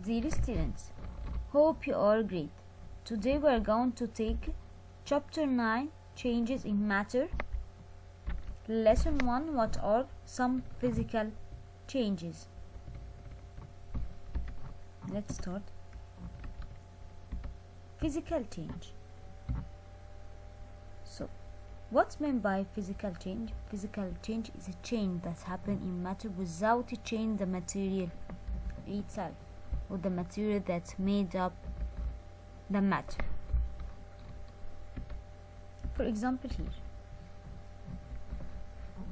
Dear students, hope you are great. Today we are going to take Chapter 9, Changes in Matter. Lesson 1, what are some physical changes? Let's start. Physical change. So, what's meant by physical change? Physical change is a change that happens in matter without changing the material itself, or the material that made up the matter. For example, here,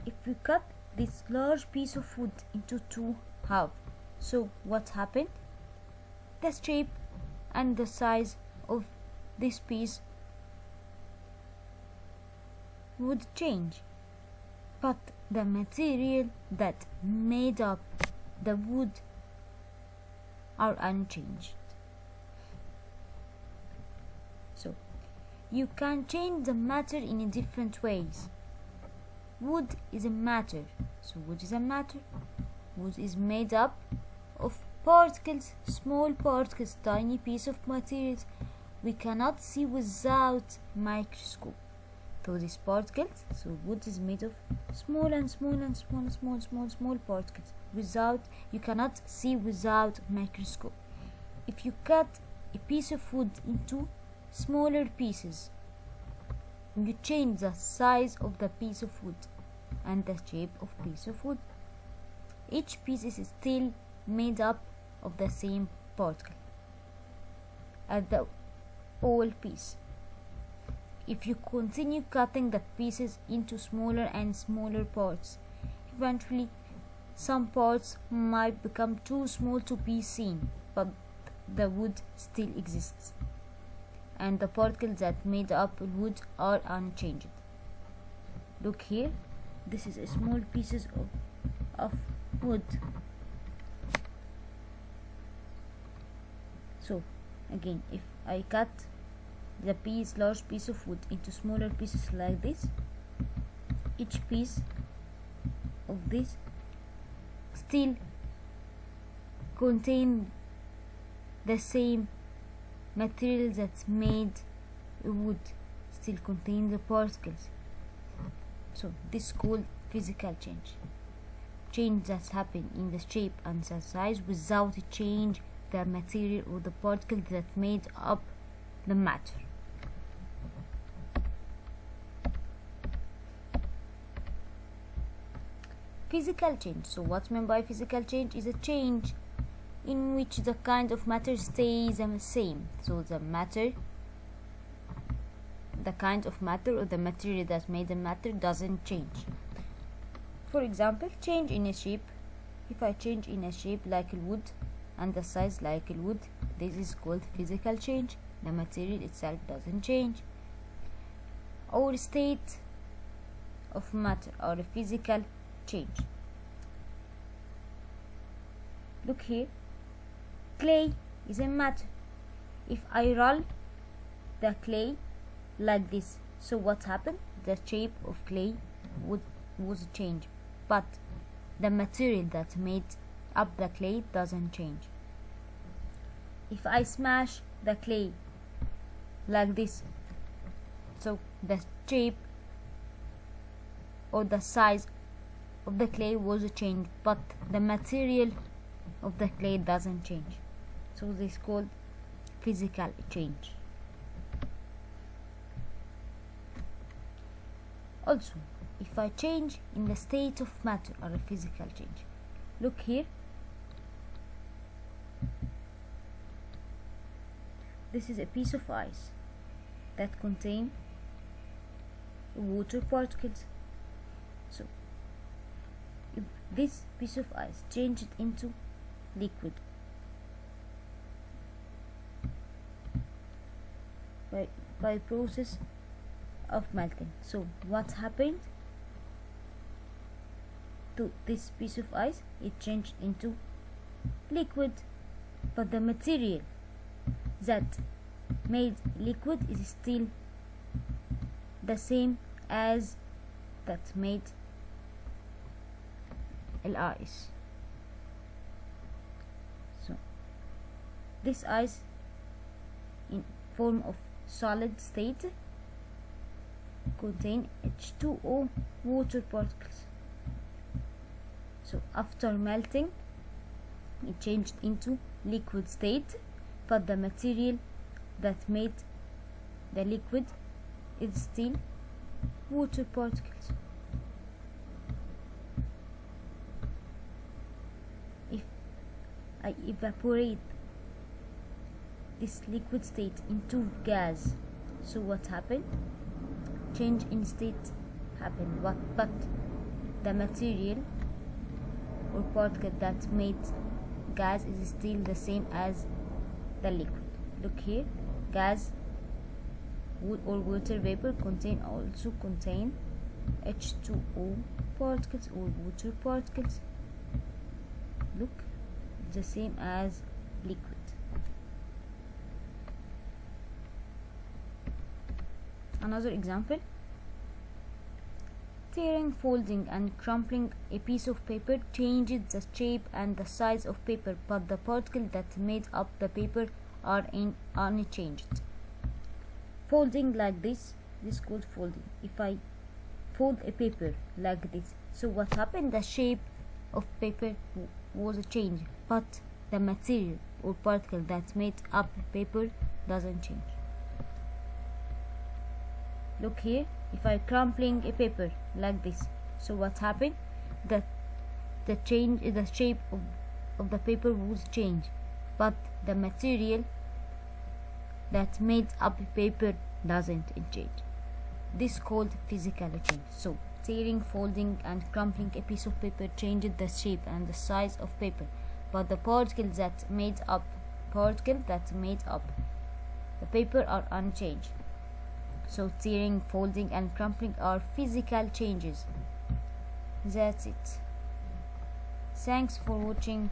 if we cut this large piece of wood into two halves, so what happened? The shape and the size of this piece would change, but the material that made up the wood are unchanged. So you can change the matter in different ways. Wood is a matter. So wood is a matter. Wood is made up of particles, small particles, tiny piece of materials we cannot see without microscope. So these particles, so wood is made of small particles you cannot see without microscope. If you cut a piece of wood into smaller pieces, you change the size of the piece of wood and the shape of piece of wood. Each piece is still made up of the same particle as the whole piece. If you continue cutting the pieces into smaller and smaller parts, eventually some parts might become too small to be seen, but the wood still exists, and the particles that made up wood are unchanged. Look here, this is a small pieces of wood. So again, if I cut the large piece of wood into smaller pieces like this, each piece of this still contain the same material that made wood, still contain the particles. So this is called physical change that happen in the shape and the size without change the material or the particles that made up the matter. Physical change. So what's meant by physical change is a change in which the kind of matter stays the same. So the kind of matter or the material that made the matter doesn't change. For example, change in a shape. If I change in a shape like a wood and the size like a wood, this is called physical change. The material itself doesn't change. Our state of matter or a physical change. Look here, clay is a matter. If I roll the clay like this, so what happened? The shape of clay was changed, but the material that made up the clay doesn't change. If I smash the clay like this, so the shape or the size of the clay was changed, but the material of the clay doesn't change. So this is called physical change. Also, if I change in the state of matter or a physical change, look here, this is a piece of ice that contain water particles. So if this piece of ice changed into liquid by process of melting, so what happened to this piece of ice? It changed into liquid, but the material that made liquid is still the same as that made ice. So This ice in form of solid state contain H2O water particles. So after melting it changed into liquid state, but the material that made the liquid is still water particles. If I evaporate this liquid state into gas, so what happened? Change in state happened, but the material or particle that made gas is still the same as the liquid. Look here, gas or water vapor also contain H2O particles or water particles. Look, the same as liquid. Another example: tearing, folding and crumpling a piece of paper changes the shape and the size of paper, but the particles that made up the paper are unchanged. Folding like this is called folding. If I fold a paper like this, so what happened? The shape of paper was changed, but the material or particle that made up paper doesn't change. Look here, if I crumpling a paper like this, so what happened? The shape of the paper was changed, but the material that made up paper doesn't change. This called physical change. So tearing, folding and crumpling a piece of paper changed the shape and the size of paper, but the particles that made up the paper are unchanged. So tearing, folding and crumpling are physical changes. That's it. Thanks for watching.